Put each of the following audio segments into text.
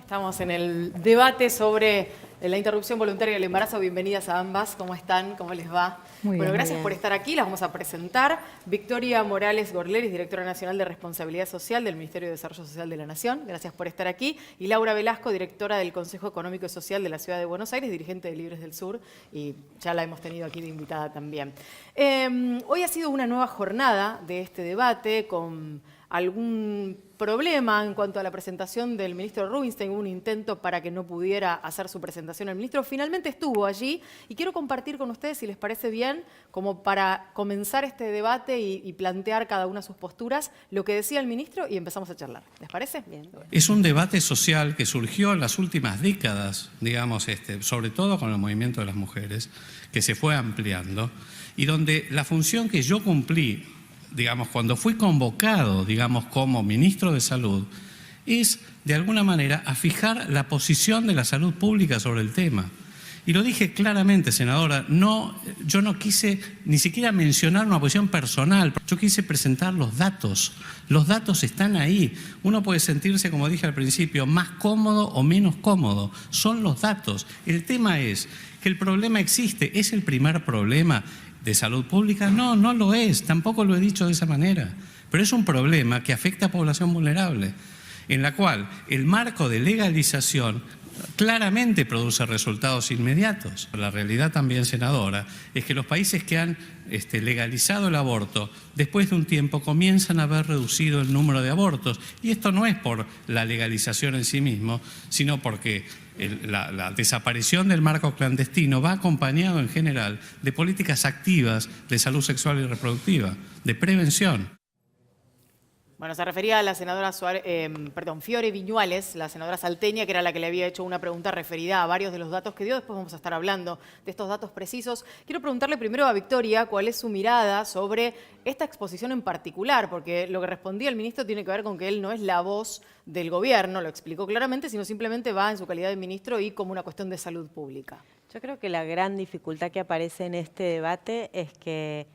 Estamos en el debate sobre la interrupción voluntaria del embarazo. Bienvenidas a ambas. ¿Cómo están? ¿Cómo les va? Muy bien, Gracias muy por bien. estar aquí. Las vamos a presentar. Victoria Morales Gorleris, directora nacional de Responsabilidad Social del Ministerio de Desarrollo Social de la Nación. Gracias por estar aquí. Y Laura Velasco, directora del Consejo Económico y Social de la Ciudad de Buenos Aires, dirigente de Libres del Sur. Y ya la hemos tenido aquí de invitada también. Hoy ha sido una nueva jornada de este debate con algún problema en cuanto a la presentación del ministro Rubinstein. Hubo un intento para que no pudiera hacer su presentación el ministro. Finalmente estuvo allí y quiero compartir con ustedes, si les parece bien, como para comenzar este debate y plantear cada una sus posturas, lo que decía el ministro y empezamos a charlar. ¿Les parece? Bien. Es un debate social que surgió en las últimas décadas, digamos, sobre todo con el movimiento de las mujeres, que se fue ampliando y donde la función que yo cumplí, digamos, cuando fui convocado, digamos, como ministro de Salud, es, de alguna manera, a fijar la posición de la salud pública sobre el tema. Y lo dije claramente, senadora, yo no quise ni siquiera mencionar una posición personal, yo quise presentar los datos. Los datos están ahí. Uno puede sentirse, como dije al principio, más cómodo o menos cómodo. Son los datos. El tema es que el problema existe. ¿Es el primer problema de salud pública? No, no lo es, tampoco lo he dicho de esa manera, pero es un problema que afecta a población vulnerable, en la cual el marco de legalización claramente produce resultados inmediatos. La realidad también, senadora, es que los países que han legalizado el aborto, después de un tiempo comienzan a ver reducido el número de abortos, y esto no es por la legalización en sí mismo, sino porque la desaparición del marco clandestino va acompañado en general de políticas activas de salud sexual y reproductiva, de prevención. Bueno, se refería a la senadora Fiore Viñuales, la senadora salteña, que era la que le había hecho una pregunta referida a varios de los datos que dio. Después vamos a estar hablando de estos datos precisos. Quiero preguntarle primero a Victoria cuál es su mirada sobre esta exposición en particular, porque lo que respondía el ministro tiene que ver con que él no es la voz del gobierno, lo explicó claramente, sino simplemente va en su calidad de ministro y como una cuestión de salud pública. Yo creo que la gran dificultad que aparece en este debate es que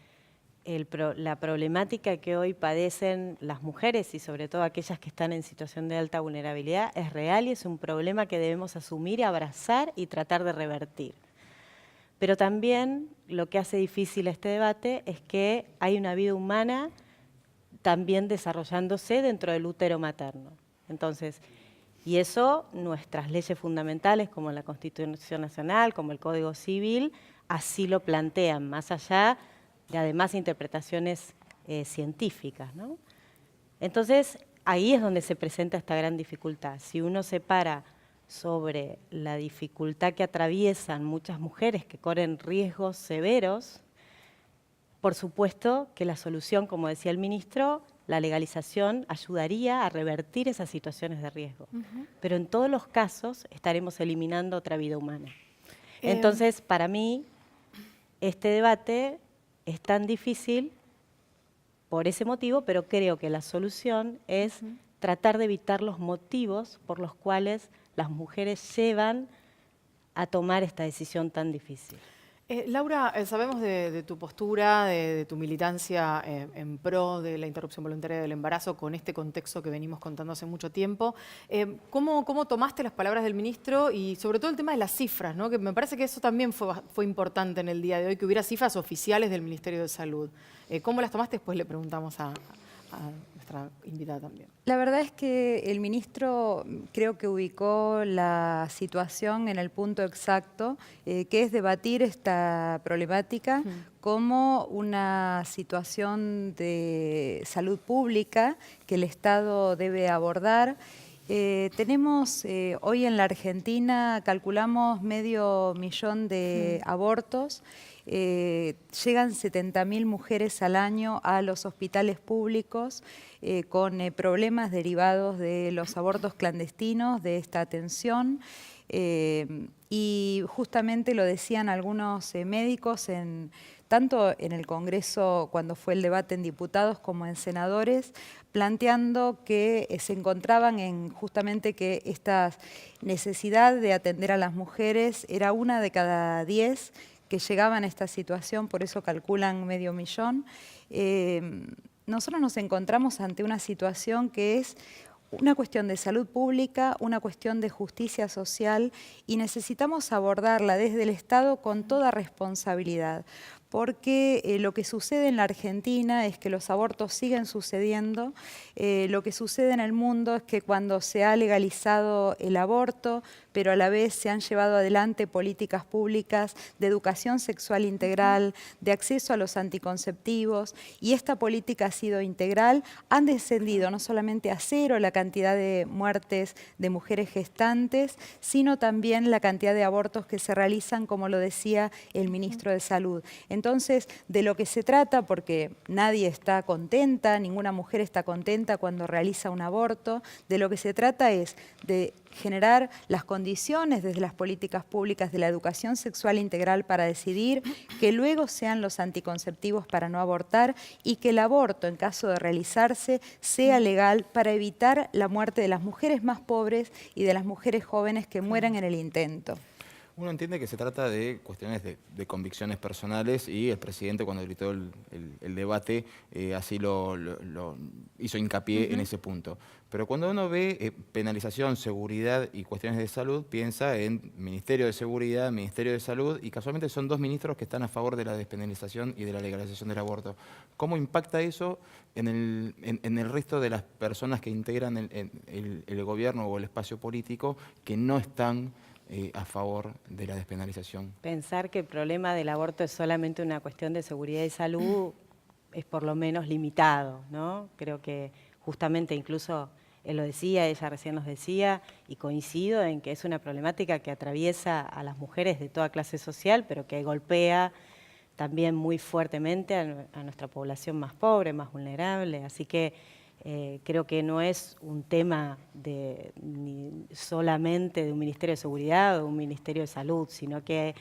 la problemática que hoy padecen las mujeres y sobre todo aquellas que están en situación de alta vulnerabilidad es real y es un problema que debemos asumir, abrazar y tratar de revertir. Pero también lo que hace difícil este debate es que hay una vida humana también desarrollándose dentro del útero materno. Entonces, y eso nuestras leyes fundamentales como la Constitución Nacional, como el Código Civil, así lo plantean, más allá de además interpretaciones científicas, ¿no? Entonces, ahí es donde se presenta esta gran dificultad. Si uno se para sobre la dificultad que atraviesan muchas mujeres que corren riesgos severos, por supuesto que la solución, como decía el ministro, la legalización ayudaría a revertir esas situaciones de riesgo. Pero en todos los casos estaremos eliminando otra vida humana. Entonces, para mí, este debate es tan difícil por ese motivo, pero creo que la solución es tratar de evitar los motivos por los cuales las mujeres llevan a tomar esta decisión tan difícil. Laura, sabemos de tu postura, de tu militancia en pro de la interrupción voluntaria del embarazo con este contexto que venimos contando hace mucho tiempo. ¿Cómo tomaste las palabras del ministro y sobre todo el tema de las cifras, ¿no? Que me parece que eso también fue importante en el día de hoy, que hubiera cifras oficiales del Ministerio de Salud? ¿Cómo las tomaste? Después le preguntamos a nuestra invitada también. La verdad es que el ministro creo que ubicó la situación en el punto exacto, que es debatir esta problemática como una situación de salud pública que el Estado debe abordar. Tenemos hoy en la Argentina, calculamos 500.000 de abortos. Llegan 70.000 mujeres al año a los hospitales públicos con problemas derivados de los abortos clandestinos, de esta atención. Y justamente lo decían algunos médicos, tanto en el Congreso cuando fue el debate en diputados como en senadores, planteando que se encontraban en justamente que esta necesidad de atender a las mujeres era 1 de cada 10 que llegaban a esta situación, por eso calculan 500.000. Nosotros nos encontramos ante una situación que es una cuestión de salud pública, una cuestión de justicia social, y necesitamos abordarla desde el Estado con toda responsabilidad. Porque lo que sucede en la Argentina es que los abortos siguen sucediendo, lo que sucede en el mundo es que cuando se ha legalizado el aborto, pero a la vez se han llevado adelante políticas públicas de educación sexual integral, de acceso a los anticonceptivos, y esta política ha sido integral, han descendido no solamente a cero la cantidad de muertes de mujeres gestantes, sino también la cantidad de abortos que se realizan, como lo decía el ministro de Salud. Entonces, de lo que se trata, porque nadie está contenta, ninguna mujer está contenta cuando realiza un aborto, de lo que se trata es de generar las condiciones desde las políticas públicas de la educación sexual integral para decidir, que luego sean los anticonceptivos para no abortar y que el aborto, en caso de realizarse, sea legal para evitar la muerte de las mujeres más pobres y de las mujeres jóvenes que mueran en el intento. Uno entiende que se trata de cuestiones de convicciones personales y el presidente cuando gritó el debate así lo hizo hincapié en ese punto. Pero cuando uno ve penalización, seguridad y cuestiones de salud, piensa en Ministerio de Seguridad, Ministerio de Salud, y casualmente son dos ministros que están a favor de la despenalización y de la legalización del aborto. ¿Cómo impacta eso en el resto de las personas que integran el gobierno o el espacio político que no están a favor de la despenalización? Pensar que el problema del aborto es solamente una cuestión de seguridad y salud es por lo menos limitado, ¿no? Creo que justamente incluso él lo decía, ella recién nos decía, y coincido en que es una problemática que atraviesa a las mujeres de toda clase social, pero que golpea también muy fuertemente a nuestra población más pobre, más vulnerable. Así que creo que no es un tema ni solamente de un Ministerio de Seguridad o de un Ministerio de Salud, sino que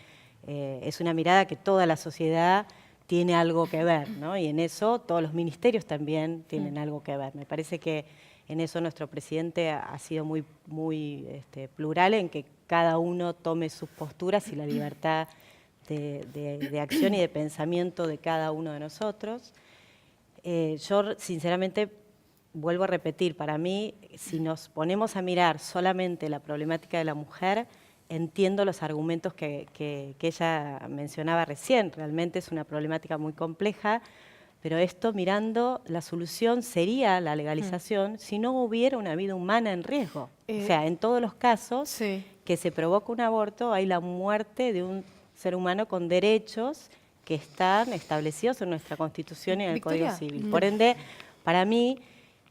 es una mirada que toda la sociedad tiene algo que ver, ¿no? Y en eso todos los ministerios también tienen algo que ver. Me parece que en eso nuestro presidente ha sido muy plural en que cada uno tome sus posturas y la libertad de acción y de pensamiento de cada uno de nosotros. Yo sinceramente vuelvo a repetir, para mí, si nos ponemos a mirar solamente la problemática de la mujer, entiendo los argumentos que ella mencionaba recién. Realmente es una problemática muy compleja, pero esto mirando, la solución sería la legalización si no hubiera una vida humana en riesgo. O sea, en todos los casos que se provoca un aborto, hay la muerte de un ser humano con derechos que están establecidos en nuestra Constitución y en el Código Civil. Por ende, para mí,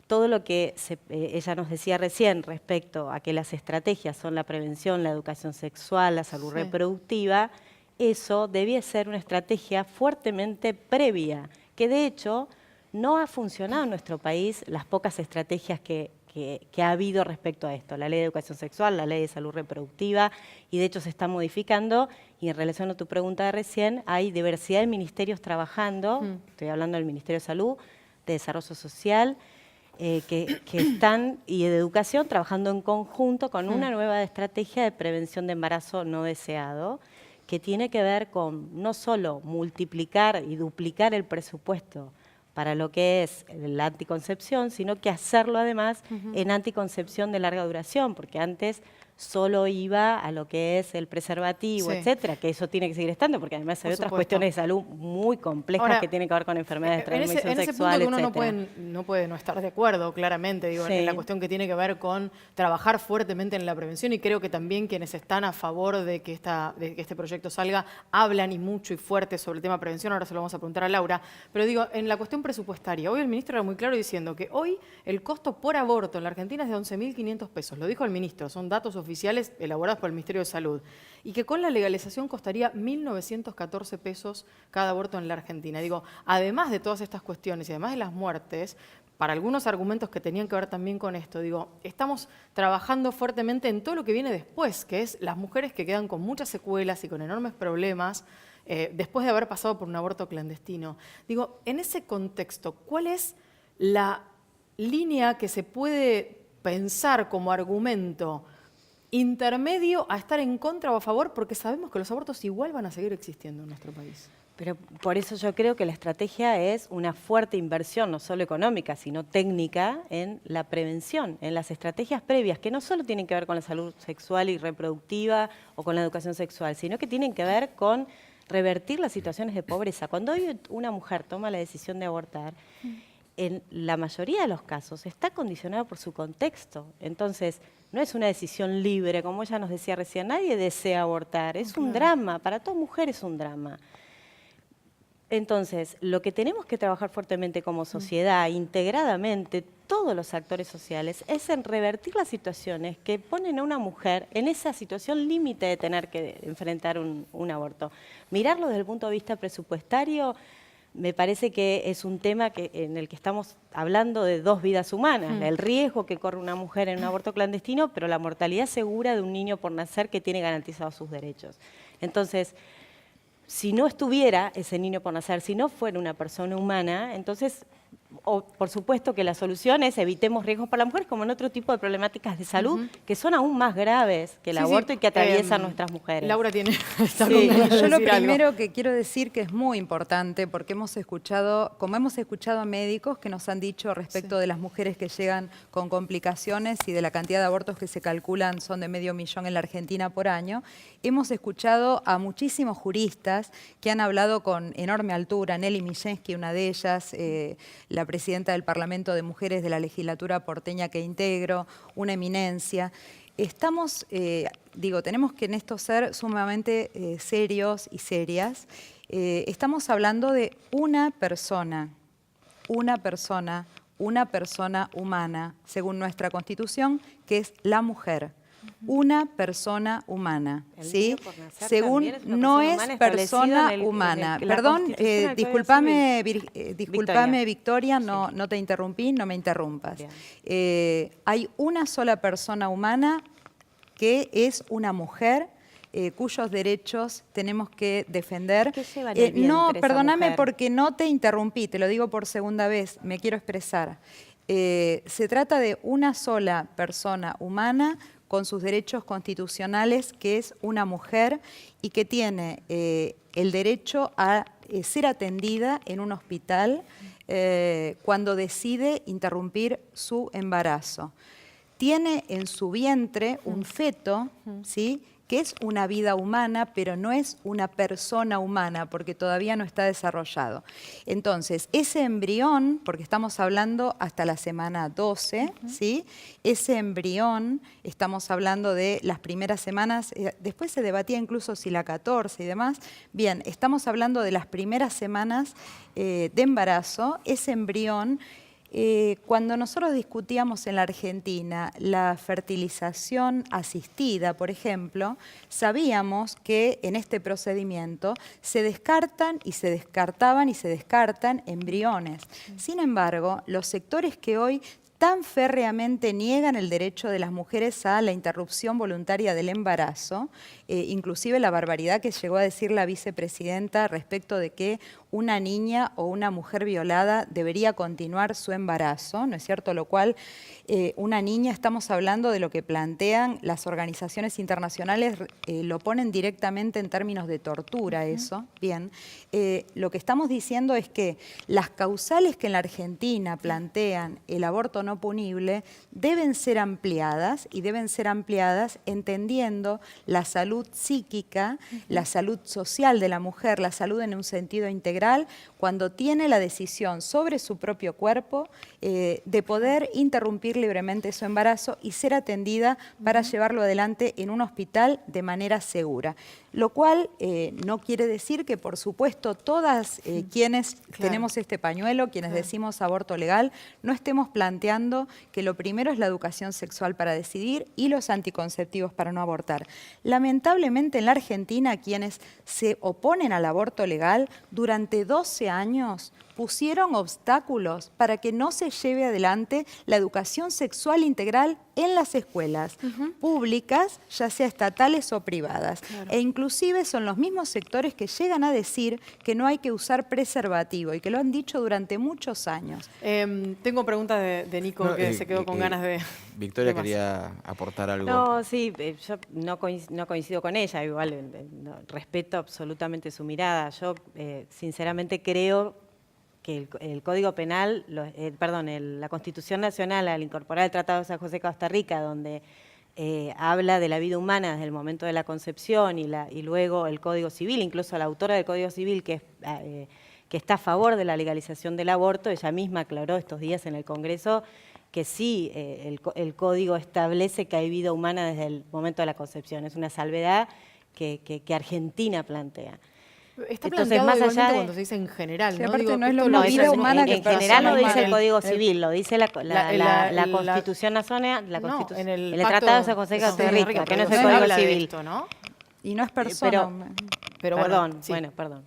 todo lo que ella nos decía recién respecto a que las estrategias son la prevención, la educación sexual, la salud reproductiva, eso debía ser una estrategia fuertemente previa, que de hecho no ha funcionado en nuestro país las pocas estrategias que ha habido respecto a esto. La ley de educación sexual, la ley de salud reproductiva, y de hecho se está modificando, y en relación a tu pregunta de recién, hay diversidad de ministerios trabajando, estoy hablando del Ministerio de Salud, de Desarrollo Social, que están, y de educación, trabajando en conjunto con una nueva estrategia de prevención de embarazo no deseado, que tiene que ver con no solo multiplicar y duplicar el presupuesto para lo que es la anticoncepción, sino que hacerlo además en anticoncepción de larga duración, porque antes solo iba a lo que es el preservativo, etcétera, que eso tiene que seguir estando, porque además hay otras cuestiones de salud muy complejas. Ahora, que tienen que ver con enfermedades de transmisión sexual, en ese punto que uno no puede no estar de acuerdo, claramente, digo, en la cuestión que tiene que ver con trabajar fuertemente en la prevención, y creo que también quienes están a favor de que este proyecto salga, hablan y mucho y fuerte sobre el tema de prevención. Ahora se lo vamos a preguntar a Laura, pero digo, en la cuestión presupuestaria, hoy el ministro era muy claro diciendo que hoy el costo por aborto en la Argentina es de 11.500 pesos, lo dijo el ministro, son datos oficiales elaborados por el Ministerio de Salud, y que con la legalización costaría 1.914 pesos cada aborto en la Argentina. Digo, además de todas estas cuestiones y además de las muertes, para algunos argumentos que tenían que ver también con esto, digo, estamos trabajando fuertemente en todo lo que viene después, que es las mujeres que quedan con muchas secuelas y con enormes problemas después de haber pasado por un aborto clandestino. Digo, en ese contexto, ¿cuál es la línea que se puede pensar como argumento intermedio a estar en contra o a favor? Porque sabemos que los abortos igual van a seguir existiendo en nuestro país. Pero por eso yo creo que la estrategia es una fuerte inversión, no solo económica, sino técnica, en la prevención, en las estrategias previas, que no solo tienen que ver con la salud sexual y reproductiva o con la educación sexual, sino que tienen que ver con revertir las situaciones de pobreza. Cuando hoy una mujer toma la decisión de abortar, en la mayoría de los casos está condicionado por su contexto. Entonces, no es una decisión libre, como ella nos decía recién, nadie desea abortar, es un drama, para toda mujer es un drama. Entonces, lo que tenemos que trabajar fuertemente como sociedad, integradamente, todos los actores sociales, es en revertir las situaciones que ponen a una mujer en esa situación límite de tener que enfrentar un aborto. Mirarlo desde el punto de vista presupuestario, me parece que es un tema en el que estamos hablando de 2 vidas humanas, el riesgo que corre una mujer en un aborto clandestino, pero la mortalidad segura de un niño por nacer que tiene garantizados sus derechos. Entonces, si no estuviera ese niño por nacer, si no fuera una persona humana, entonces, por supuesto que la solución es evitemos riesgos para la mujer, como en otro tipo de problemáticas de salud, que son aún más graves que el aborto y que atraviesan nuestras mujeres. Laura tiene... Yo lo primero que quiero decir que es muy importante, porque hemos escuchado, como hemos escuchado a médicos que nos han dicho respecto de las mujeres que llegan con complicaciones y de la cantidad de abortos que se calculan son de 500.000 en la Argentina por año, hemos escuchado a muchísimos juristas que han hablado con enorme altura, Nelly Millensky, una de ellas, la presidenta del Parlamento de Mujeres de la legislatura porteña que integro, una eminencia. Estamos, tenemos que en esto ser sumamente serios y serias. Estamos hablando de una persona humana, según nuestra Constitución, que es la mujer. Una persona humana, ¿sí? Según no es persona humana. Perdón, discúlpame, Victoria, no te interrumpí, no me interrumpas. Hay una sola persona humana que es una mujer cuyos derechos tenemos que defender. No, perdóname porque no te interrumpí, te lo digo por segunda vez, me quiero expresar. Se trata de una sola persona humana con sus derechos constitucionales, que es una mujer y que tiene el derecho a ser atendida en un hospital cuando decide interrumpir su embarazo. Tiene en su vientre un feto, ¿sí?, que es una vida humana, pero no es una persona humana, porque todavía no está desarrollado. Entonces, ese embrión, porque estamos hablando hasta la semana 12, ¿sí? Ese embrión, estamos hablando de las primeras semanas, después se debatía incluso si la 14 y demás. Bien, estamos hablando de las primeras semanas de embarazo, ese embrión. Cuando nosotros discutíamos en la Argentina la fertilización asistida, por ejemplo, sabíamos que en este procedimiento se descartan y se descartaban y se descartan embriones. Sin embargo, los sectores que hoy tan férreamente niegan el derecho de las mujeres a la interrupción voluntaria del embarazo, inclusive la barbaridad que llegó a decir la vicepresidenta respecto de que una niña o una mujer violada debería continuar su embarazo, ¿no es cierto? Lo cual, una niña, estamos hablando de lo que plantean las organizaciones internacionales, lo ponen directamente en términos de tortura eso. Bien, lo que estamos diciendo es que las causales que en la Argentina plantean el aborto no punible deben ser ampliadas y deben ser ampliadas entendiendo la salud psíquica, la salud social de la mujer, la salud en un sentido integral, cuando tiene la decisión sobre su propio cuerpo de poder interrumpir libremente su embarazo y ser atendida para llevarlo adelante en un hospital de manera segura. Lo cual no quiere decir que, por supuesto, todas quienes tenemos este pañuelo, quienes decimos aborto legal, no estemos planteando que lo primero es la educación sexual para decidir y los anticonceptivos para no abortar. Lamentablemente en la Argentina quienes se oponen al aborto legal durante 12 años pusieron obstáculos para que no se lleve adelante la educación sexual integral en las escuelas públicas, ya sea estatales o privadas. E inclusive son los mismos sectores que llegan a decir que no hay que usar preservativo y que lo han dicho durante muchos años. Tengo preguntas de Nico que se quedó con ganas de... Victoria de más. quería aportar algo. No, sí, yo no coincido con ella, igual respeto absolutamente su mirada. Yo sinceramente creo que el Código Penal, la Constitución Nacional, al incorporar el Tratado de San José de Costa Rica, donde habla de la vida humana desde el momento de la concepción y luego el Código Civil, incluso la autora del Código Civil, que está a favor de la legalización del aborto, ella misma aclaró estos días en el Congreso que sí, el Código establece que hay vida humana desde el momento de la concepción. Es una salvedad que Argentina plantea. Está Entonces, planteado más allá igualmente de... cuando se dice en general, Sí, ¿no? aparte Digo, no es esto lo lo mismo dice vida humana que en general lo dice el el- Código Civil, lo dice la Constitución Nacional, No, en el el Pacto Tratado de San José de de Costa Costa Rica, Rica, que no es pero el no Código habla de Civil. esto, ¿no? Y no es persona. Pero perdón, bueno, sí. perdón.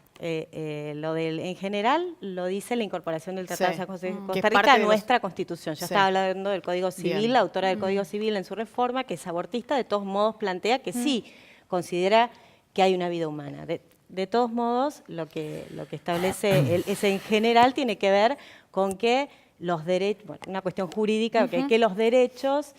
Lo del en general lo dice la incorporación del Tratado Sí. de San José de Que es Costa parte Rica a de los- nuestra Constitución. Ya Sí. estaba hablando del Código Civil, Bien. la autora del Código Civil en su reforma, que es abortista, de todos modos plantea que sí considera que hay una vida humana. De todos modos, lo que establece ese en general tiene que ver con que los derechos, bueno, una cuestión jurídica, que los derechos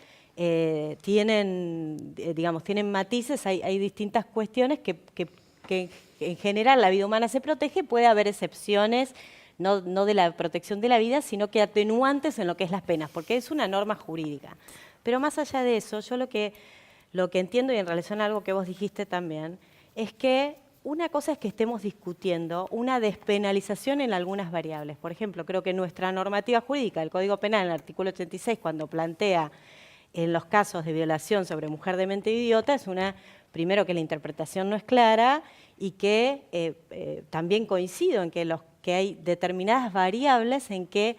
tienen matices, hay distintas cuestiones que en general la vida humana se protege, puede haber excepciones, no de la protección de la vida, sino que atenuantes en lo que es las penas, porque es una norma jurídica. Pero más allá de eso, yo lo que entiendo, y en relación a algo que vos dijiste también, es que una cosa es que estemos discutiendo una despenalización en algunas variables. Por ejemplo, creo que nuestra normativa jurídica, el Código Penal, en el artículo 86, cuando plantea en los casos de violación sobre mujer de mente idiota, es primero que la interpretación no es clara y que también coincido en que hay determinadas variables en que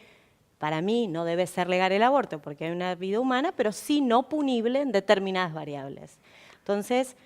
para mí no debe ser legal el aborto porque hay una vida humana, pero sí no punible en determinadas variables. Entonces,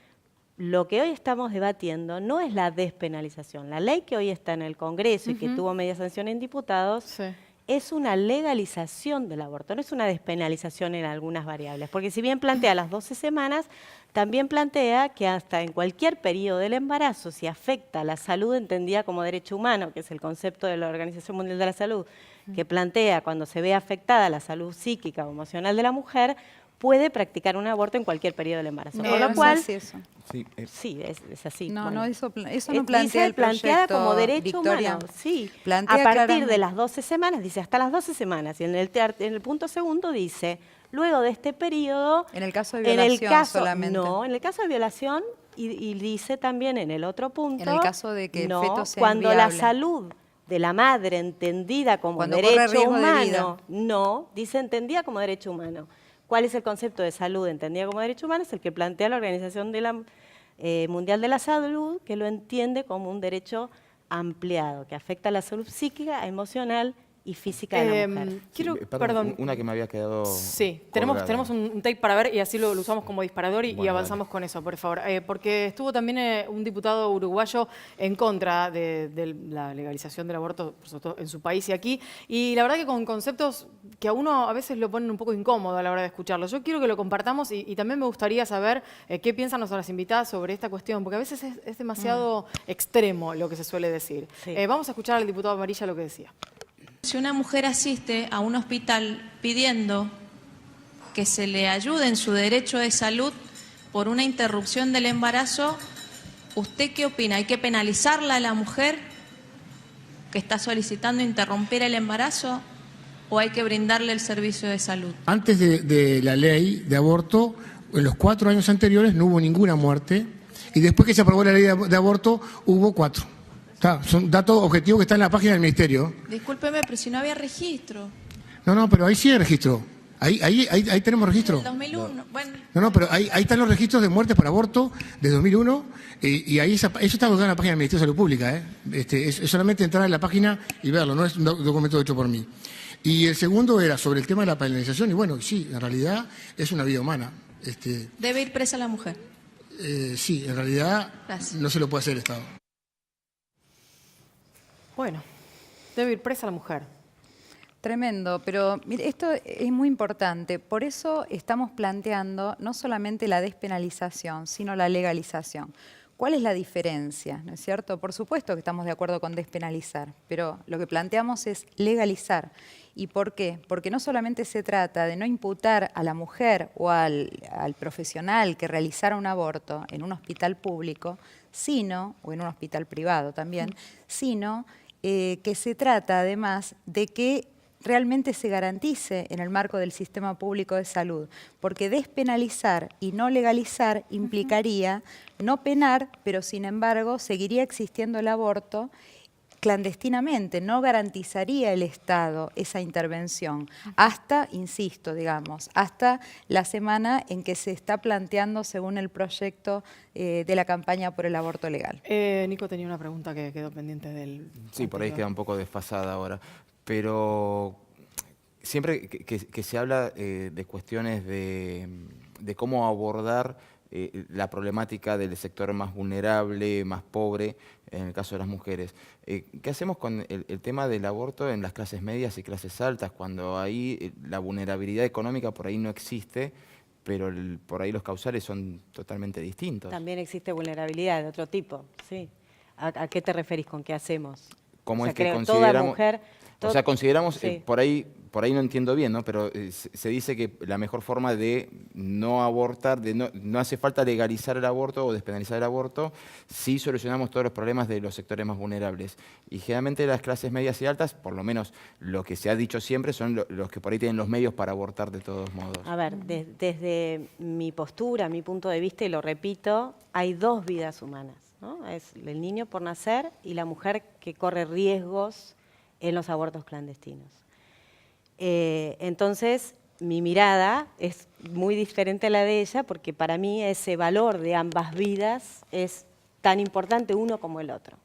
lo que hoy estamos debatiendo no es la despenalización. La ley que hoy está en el Congreso y que tuvo media sanción en diputados Sí. es una legalización del aborto, no es una despenalización en algunas variables. Porque si bien plantea las 12 semanas, también plantea que hasta en cualquier periodo del embarazo, si afecta la salud entendida como derecho humano, que es el concepto de la Organización Mundial de la Salud, que plantea cuando se ve afectada la salud psíquica o emocional de la mujer, puede practicar un aborto en cualquier periodo del embarazo. No, Con lo no cual, es así eso. Sí, sí, es así. No, bueno. no, eso no plantea Dice el planteada proyecto, como derecho Victoria. humano, sí. Plantea A partir claramente. de las 12 semanas, dice hasta las 12 semanas. Y en el punto segundo dice, luego de este periodo... En el caso de violación solamente. No, en el caso de violación, y dice también en el otro punto... En el caso de que el no, feto sea cuando la inviable. salud de la madre entendida como Cuando corre derecho riesgo de humano, vida. no, dice entendida como derecho humano. ¿Cuál es el concepto de salud entendida como derecho humano? Es el que plantea la Organización Mundial de la Salud, que lo entiende como un derecho ampliado, que afecta a la salud psíquica, emocional y física de la mujer. Quiero, perdón, perdón. una que me había quedado Sí, colgada. tenemos un tape para ver y así lo usamos como disparador y Bueno, avanzamos con eso, por favor. Porque estuvo también un diputado uruguayo en contra de la legalización del aborto, por supuesto, en su país y aquí. Y la verdad que con conceptos que a uno a veces lo ponen un poco incómodo a la hora de escucharlo. Yo quiero que lo compartamos y también me gustaría saber qué piensan nuestras invitadas sobre esta cuestión, porque a veces es demasiado extremo lo que se suele decir. Sí. Vamos a escuchar al diputado Amarilla lo que decía. Si una mujer asiste a un hospital pidiendo que se le ayude en su derecho de salud por una interrupción del embarazo, ¿usted qué opina? ¿Hay que penalizarla a la mujer que está solicitando interrumpir el embarazo o hay que brindarle el servicio de salud? Antes de la ley de aborto, en los 4 años anteriores no hubo ninguna muerte y después que se aprobó la ley de aborto hubo 4. Son datos objetivos que están en la página del Ministerio. Discúlpeme, pero si no había registro. No, pero ahí sí hay registro. Ahí tenemos registro. El 2001, bueno. No, pero ahí están los registros de muertes por aborto de 2001 y ahí eso está colgado en la página del Ministerio de Salud Pública. Es solamente entrar en la página y verlo, no es un documento hecho por mí. Y el segundo era sobre el tema de la penalización y bueno, sí, en realidad es una vida humana. Debe ir presa la mujer. Sí, en realidad Gracias. no se lo puede hacer el Estado. Bueno, debe ir presa la mujer. Tremendo, pero mire, esto es muy importante. Por eso estamos planteando no solamente la despenalización, sino la legalización. ¿Cuál es la diferencia? ¿No es cierto? Por supuesto que estamos de acuerdo con despenalizar, pero lo que planteamos es legalizar. ¿Y por qué? Porque no solamente se trata de no imputar a la mujer o al profesional que realizara un aborto en un hospital público, sino, o en un hospital privado también, sino que se trata además de que realmente se garantice en el marco del sistema público de salud, porque despenalizar y no legalizar implicaría no penar, pero sin embargo seguiría existiendo el aborto clandestinamente, no garantizaría el Estado esa intervención hasta, insisto, digamos, hasta la semana en que se está planteando según el proyecto de la campaña por el aborto legal. Nico tenía una pregunta que quedó pendiente del... Sí, por ahí queda un poco desfasada ahora. Pero siempre que se habla de cuestiones de cómo abordar la problemática del sector más vulnerable, más pobre, en el caso de las mujeres, ¿qué hacemos con el tema del aborto en las clases medias y clases altas, cuando ahí la vulnerabilidad económica por ahí no existe, pero por ahí los causales son totalmente distintos? También existe vulnerabilidad de otro tipo, sí. ¿A qué te referís con qué hacemos? ¿Cómo O sea, es que creo consideramos? toda mujer, O sea, consideramos, sí. por ahí no entiendo bien, ¿no? Pero se dice que la mejor forma de no abortar, no hace falta legalizar el aborto o despenalizar el aborto, si solucionamos todos los problemas de los sectores más vulnerables. Y generalmente las clases medias y altas, por lo menos lo que se ha dicho siempre, son los que por ahí tienen los medios para abortar de todos modos. A ver, desde mi postura, mi punto de vista, y lo repito, hay dos vidas humanas, ¿no? Es el niño por nacer y la mujer que corre riesgos en los abortos clandestinos. Entonces, mi mirada es muy diferente a la de ella, porque para mí ese valor de ambas vidas es tan importante uno como el otro.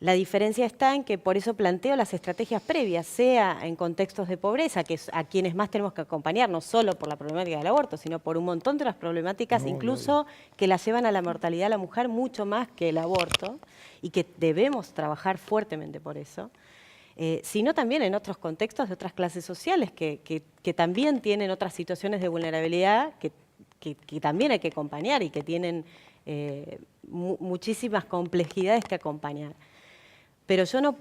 La diferencia está en que por eso planteo las estrategias previas, sea en contextos de pobreza, que es a quienes más tenemos que acompañar, no solo por la problemática del aborto, sino por un montón de las problemáticas, incluso que la llevan a la mortalidad a la mujer mucho más que el aborto, y que debemos trabajar fuertemente por eso. Sino también en otros contextos de otras clases sociales que también tienen otras situaciones de vulnerabilidad que también hay que acompañar y que tienen muchísimas complejidades que acompañar. Pero yo no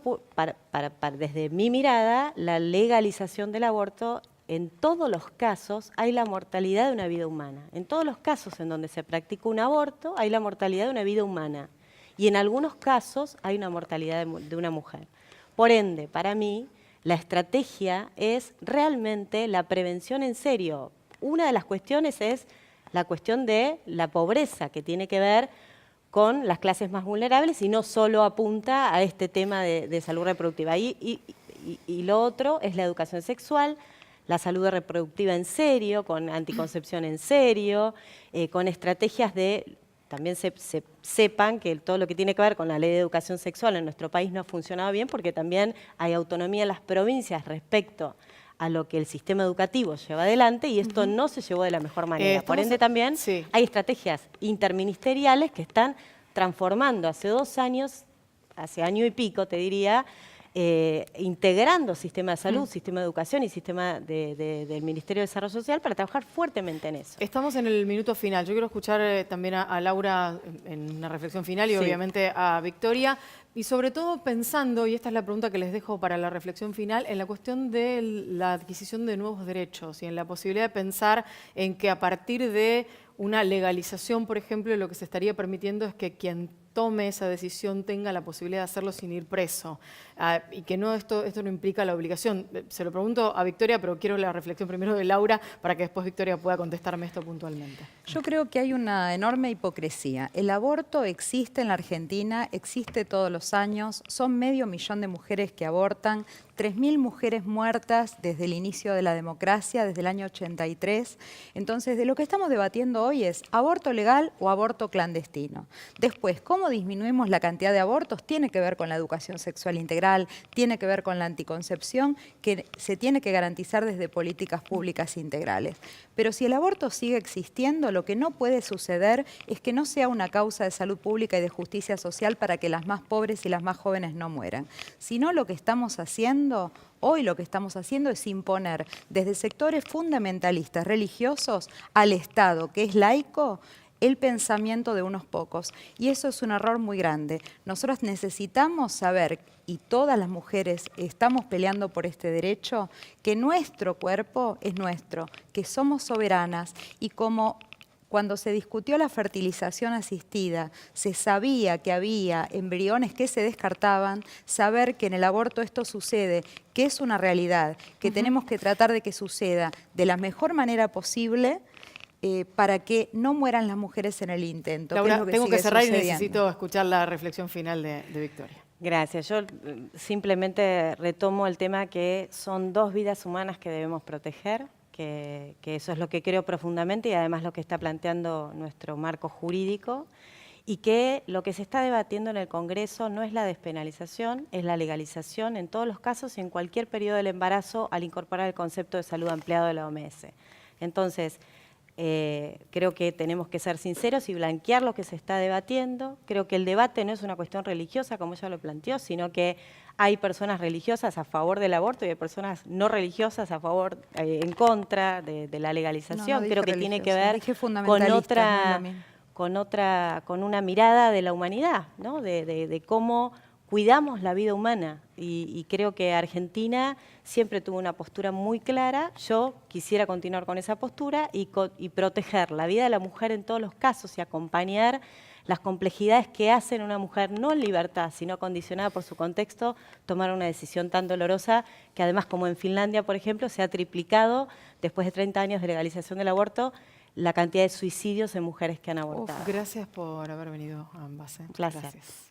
desde mi mirada, la legalización del aborto, en todos los casos hay la mortalidad de una vida humana. En todos los casos en donde se practica un aborto hay la mortalidad de una vida humana. Y en algunos casos hay una mortalidad de una mujer. Por ende, para mí, la estrategia es realmente la prevención en serio. Una de las cuestiones es la cuestión de la pobreza, que tiene que ver con las clases más vulnerables y no solo apunta a este tema de salud reproductiva. Y lo otro es la educación sexual, la salud reproductiva en serio, con anticoncepción en serio, con estrategias de... También sepan que todo lo que tiene que ver con la ley de educación sexual en nuestro país no ha funcionado bien, porque también hay autonomía en las provincias respecto a lo que el sistema educativo lleva adelante, y esto no se llevó de la mejor manera. Por ende también hay estrategias interministeriales que están transformando hace 2 años, hace año y pico te diría, integrando sistema de salud, sistema de educación y sistema del Ministerio de Desarrollo Social para trabajar fuertemente en eso. Estamos en el minuto final. Yo quiero escuchar también a Laura en una reflexión final y obviamente a Victoria. Y sobre todo pensando, y esta es la pregunta que les dejo para la reflexión final, en la cuestión de la adquisición de nuevos derechos y en la posibilidad de pensar en que a partir de una legalización, por ejemplo, lo que se estaría permitiendo es que quien tome esa decisión tenga la posibilidad de hacerlo sin ir preso. Y que no esto no implica la obligación. Se lo pregunto a Victoria, pero quiero la reflexión primero de Laura para que después Victoria pueda contestarme esto puntualmente. Yo creo que hay una enorme hipocresía. El aborto existe en la Argentina, existe todos los años, son 500.000 de mujeres que abortan, 3.000 mujeres muertas desde el inicio de la democracia, desde el año 83. Entonces, de lo que estamos debatiendo hoy es aborto legal o aborto clandestino. Después, ¿cómo ¿Cómo disminuimos la cantidad de abortos? Tiene que ver con la educación sexual integral, tiene que ver con la anticoncepción, que se tiene que garantizar desde políticas públicas integrales. Pero si el aborto sigue existiendo, lo que no puede suceder es que no sea una causa de salud pública y de justicia social para que las más pobres y las más jóvenes no mueran. Sino lo que estamos haciendo, hoy lo que estamos haciendo es imponer desde sectores fundamentalistas religiosos al Estado, que es laico, el pensamiento de unos pocos. Y eso es un error muy grande. Nosotros necesitamos saber, y todas las mujeres estamos peleando por este derecho, que nuestro cuerpo es nuestro, que somos soberanas, y como cuando se discutió la fertilización asistida, se sabía que había embriones que se descartaban, saber que en el aborto esto sucede, que es una realidad, que tenemos que tratar de que suceda de la mejor manera posible, para que no mueran las mujeres en el intento. Laura, que es lo que tengo que sigue cerrar sucediendo. y necesito escuchar la reflexión final de Victoria. Gracias. Yo simplemente retomo el tema que son 2 vidas humanas que debemos proteger, que eso es lo que creo profundamente y además lo que está planteando nuestro marco jurídico, y que lo que se está debatiendo en el Congreso no es la despenalización, es la legalización en todos los casos y en cualquier periodo del embarazo al incorporar el concepto de salud ampliado de la OMS. Entonces, creo que tenemos que ser sinceros y blanquear lo que se está debatiendo. Creo que el debate no es una cuestión religiosa, como ella lo planteó, sino que hay personas religiosas a favor del aborto y hay personas no religiosas a favor, en contra de la legalización. No Creo que dije tiene que religiosa, ver dije fundamentalista, con una mirada de la humanidad, ¿no? de cómo cuidamos la vida humana, y creo que Argentina siempre tuvo una postura muy clara. Yo quisiera continuar con esa postura y proteger la vida de la mujer en todos los casos y acompañar las complejidades que hacen una mujer no en libertad, sino condicionada por su contexto, tomar una decisión tan dolorosa que además, como en Finlandia, por ejemplo, se ha triplicado después de 30 años de legalización del aborto la cantidad de suicidios en mujeres que han abortado. Gracias por haber venido ambas. Gracias.